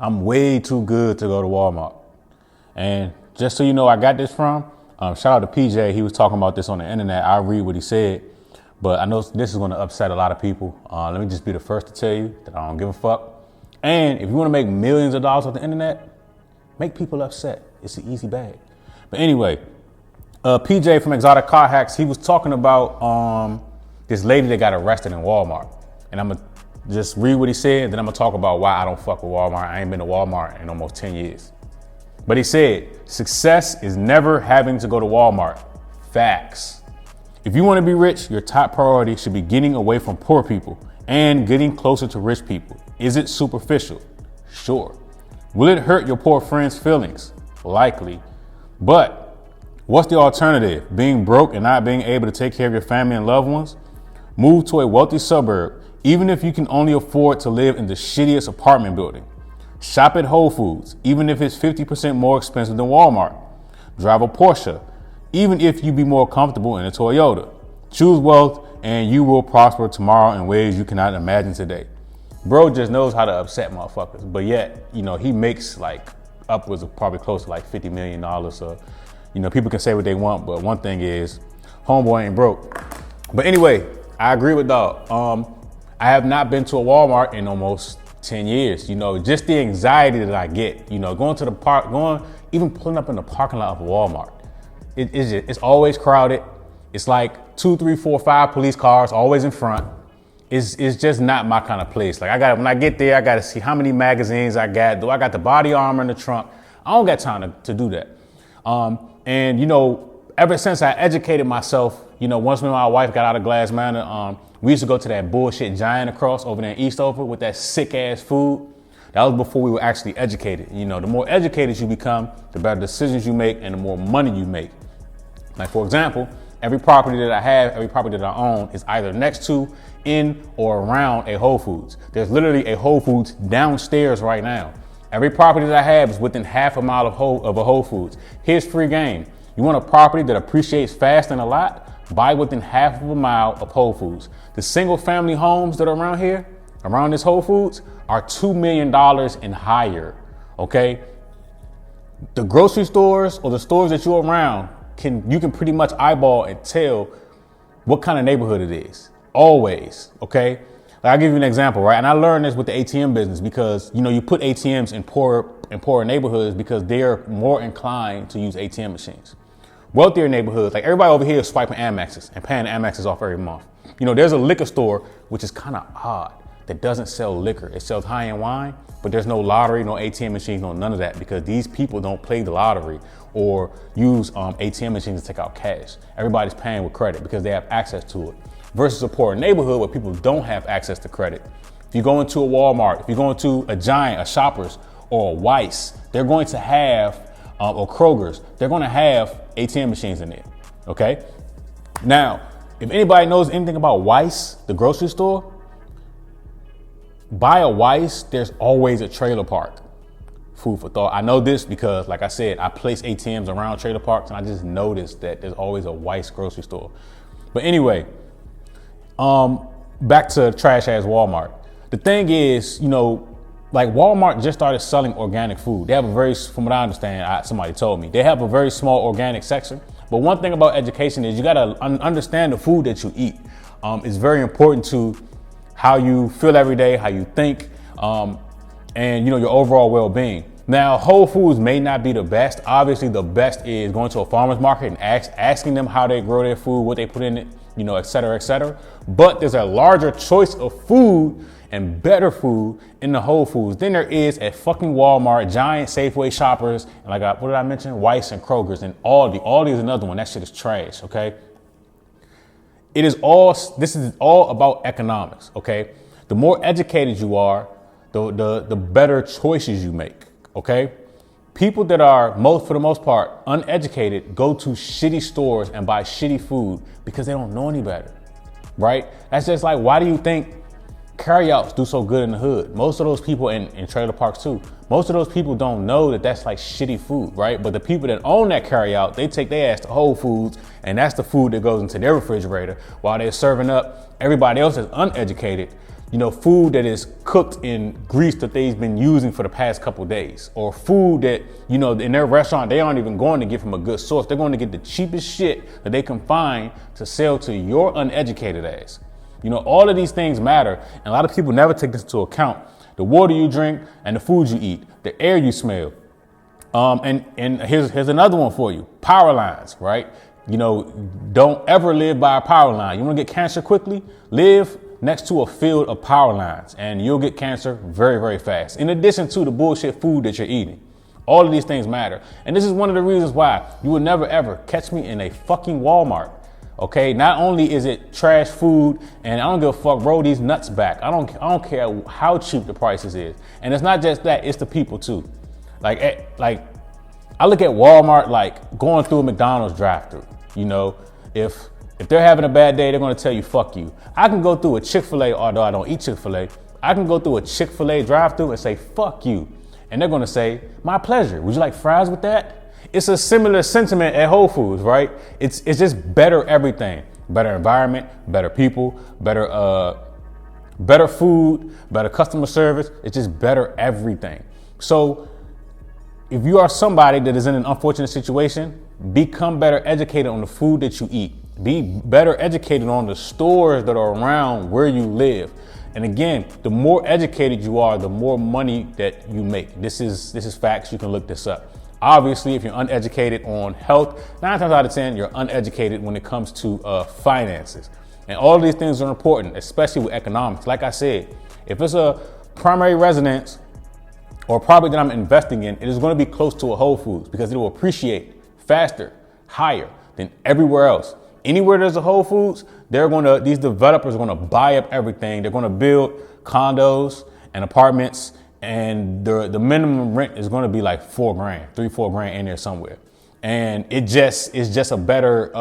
I'm way too good to go to Walmart. And just so you know, I got this from, shout out to PJ. He was talking about this on the internet. I'll read what he said, but I know this is going to upset a lot of people. Let me just be the first to tell you that I don't give a fuck. And if you want to make millions of dollars off the internet, make people upset. It's an easy bag. But anyway, PJ from Exotic Car Hacks, he was talking about this lady that got arrested in Walmart. And I'm going to just read what he said, and then I'm going to talk about why I don't fuck with Walmart. I ain't been to Walmart in almost 10 years. But he said, success is never having to go to Walmart. Facts. If you want to be rich, your top priority should be getting away from poor people and getting closer to rich people. Is it superficial? Sure. Will it hurt your poor friends' feelings? Likely. But what's the alternative? Being broke and not being able to take care of your family and loved ones? Move to a wealthy suburb, even if you can only afford to live in the shittiest apartment building. Shop at Whole Foods, even if it's 50% more expensive than Walmart. Drive a Porsche, even if you be more comfortable in a Toyota. Choose wealth and you will prosper tomorrow in ways you cannot imagine today. Bro just knows how to upset motherfuckers, but yet, he makes like upwards of probably close to like $50 million. So, people can say what they want, but one thing is, homeboy ain't broke. But anyway, I agree with dog. I have not been to a Walmart in almost 10 years. Just the anxiety that I get, going to the park, even pulling up in the parking lot of Walmart. It's always crowded. It's like 2, 3, 4, 5 police cars always in front. It's just not my kind of place. Like when I get there, I got to see how many magazines I got. Do I got the body armor in the trunk? I don't got time to do that. Ever since I educated myself, once me and my wife got out of Glass Manor, we used to go to that bullshit Giant Across over there in Eastover with that sick ass food. That was before we were actually educated. The more educated you become, the better decisions you make and the more money you make. Like for example, every property that I have, every property that I own is either next to, in, or around a Whole Foods. There's literally a Whole Foods downstairs right now. Every property that I have is within half a mile of a Whole Foods. Here's free game. You want a property that appreciates fast and a lot? Buy within half of a mile of Whole Foods. The single family homes that are around here, around this Whole Foods, are $2 million and higher, okay? The grocery stores or the stores that you're around, you can pretty much eyeball and tell what kind of neighborhood it is, always, okay? Like I'll give you an example, right? And I learned this with the ATM business because, you put ATMs in poorer neighborhoods because they're more inclined to use ATM machines. Wealthier neighborhoods, like everybody over here is swiping Amexes and paying Amexes off every month. There's a liquor store, which is kind of odd, that doesn't sell liquor. It sells high-end wine, but there's no lottery, no ATM machines, no none of that because these people don't play the lottery or use ATM machines to take out cash. Everybody's paying with credit because they have access to it. Versus a poor neighborhood where people don't have access to credit. If you go into a Walmart, if you go into a Giant, a Shoppers, or a Weis, they're going to have or Kroger's, they're going to have ATM machines in there, okay? Now, if anybody knows anything about Weis, the grocery store, by a Weis, there's always a trailer park. Food for thought. I know this because, like I said, I place ATMs around trailer parks, and I just noticed that there's always a Weis grocery store. But anyway, back to trash ass Walmart. The thing is, like Walmart just started selling organic food. They have from what I understand, somebody told me, they have a very small organic section. But one thing about education is you gotta understand the food that you eat. It's very important to how you feel every day, how you think, and your overall well-being. Now, Whole Foods may not be the best. Obviously, the best is going to a farmer's market and asking them how they grow their food, what they put in it, et cetera, et cetera. But there's a larger choice of food and better food in the Whole Foods than there is at fucking Walmart, Giant, Safeway, Shoppers, and what did I mention? Weis and Kroger's and Aldi. Aldi is another one. That shit is trash, okay? This is all about economics, okay? The more educated you are, the better choices you make, okay? People that are, for the most part, uneducated go to shitty stores and buy shitty food because they don't know any better, right? That's just like, why do you think carryouts do so good in the hood? Most of those people in trailer parks too, most of those people don't know that that's like shitty food, right? But the people that own that carryout, they take their ass to Whole Foods and that's the food that goes into their refrigerator while they're serving up everybody else that's uneducated food that is cooked in grease that they've been using for the past couple of days, or food that, in their restaurant, they aren't even going to get from a good source. They're going to get the cheapest shit that they can find to sell to your uneducated ass. All of these things matter. And a lot of people never take this into account. The water you drink and the food you eat, the air you smell. And here's another one for you. Power lines, right? Don't ever live by a power line. You want to get cancer quickly? Live next to a field of power lines and you'll get cancer very, very fast. In addition to the bullshit food that you're eating. All of these things matter. And this is one of the reasons why you will never ever catch me in a fucking Walmart. Okay, not only is it trash food, and I don't give a fuck, roll these nuts back. I don't care how cheap the prices is. And it's not just that, it's the people too. Like I look at Walmart like going through a McDonald's drive-thru. If they're having a bad day, they're gonna tell you, fuck you. I can go through a Chick-fil-A, although I don't eat Chick-fil-A, I can go through a Chick-fil-A drive-thru and say, fuck you. And they're gonna say, my pleasure. Would you like fries with that? It's a similar sentiment at Whole Foods, right? It's just better everything. Better environment, better people, better food, better customer service. It's just better everything. So if you are somebody that is in an unfortunate situation, become better educated on the food that you eat. Be better educated on the stores that are around where you live. And again, the more educated you are, the more money that you make. This is facts. You can look this up. Obviously, if you're uneducated on health, 9 times out of 10, you're uneducated when it comes to finances. And all of these things are important, especially with economics. Like I said, if it's a primary residence or property that I'm investing in, it is going to be close to a Whole Foods because it will appreciate faster, higher than everywhere else. Anywhere there's a Whole Foods, these developers are going to buy up everything. They're going to build condos and apartments, and the minimum rent is going to be like $4 grand in there somewhere. And it just is just a better,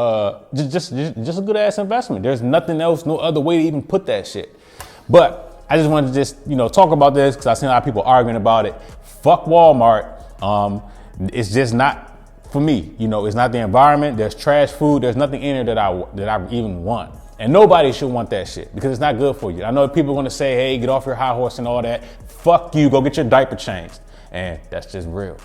just a good ass investment. There's nothing else, no other way to even put that shit. But I just wanted to talk about this because I've seen a lot of people arguing about it. Fuck Walmart. It's just not for me. It's not the environment. There's trash food. There's nothing in there that I even want. And nobody should want that shit because it's not good for you. I know people are going to say, hey, get off your high horse and all that. Fuck you. Go get your diaper changed. And that's just real.